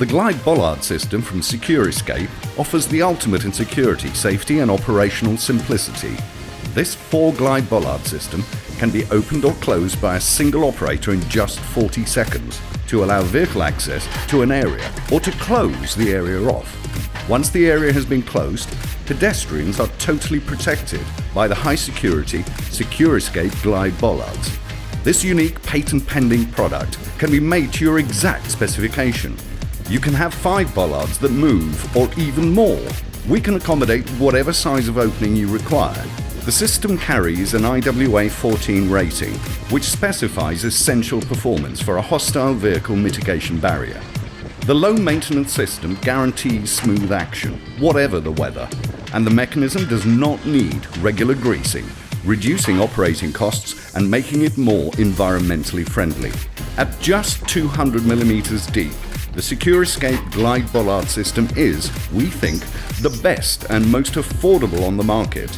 The Glide Bollard system from Securiscape offers the ultimate in security, safety and operational simplicity. This 4-glide bollard system can be opened or closed by a single operator in just 40 seconds to allow vehicle access to an area or to close the area off. Once the area has been closed, pedestrians are totally protected by the high-security Securiscape Glide Bollards. This unique patent-pending product can be made to your exact specification. You can have 5 bollards that move, or even more. We can accommodate whatever size of opening you require. The system carries an IWA 14 rating, which specifies essential performance for a hostile vehicle mitigation barrier. The low-maintenance system guarantees smooth action, whatever the weather, and the mechanism does not need regular greasing, reducing operating costs and making it more environmentally friendly. At just 200 millimeters deep, the Securiscape Glide Bollard system is, we think, the best and most affordable on the market.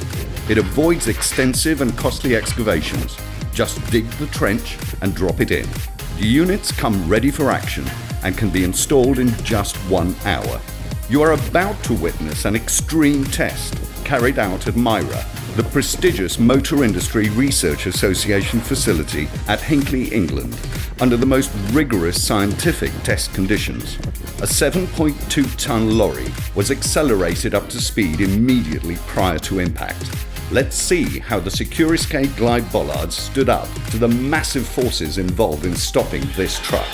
It avoids extensive and costly excavations. Just dig the trench and drop it in. The units come ready for action and can be installed in just 1 hour. You are about to witness an extreme test carried out at MIRA, the prestigious Motor Industry Research Association facility at Hinckley, England, under the most rigorous scientific test conditions. A 7.2-tonne lorry was accelerated up to speed immediately prior to impact. Let's see how the Securiscape Glide Bollards stood up to the massive forces involved in stopping this truck.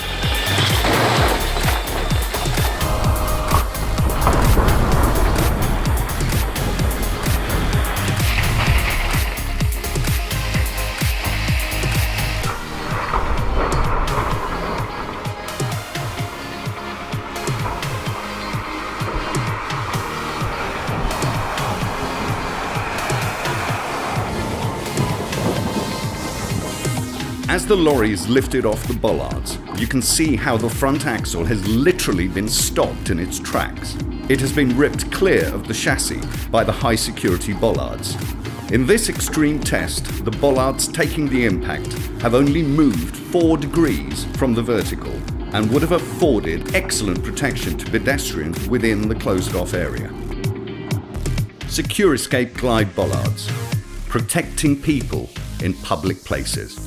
As the lorry is lifted off the bollards, you can see how the front axle has literally been stopped in its tracks. It has been ripped clear of the chassis by the high-security bollards. In this extreme test, the bollards taking the impact have only moved 4 degrees from the vertical and would have afforded excellent protection to pedestrians within the closed-off area. Securiscape Glide Bollards, protecting people in public places.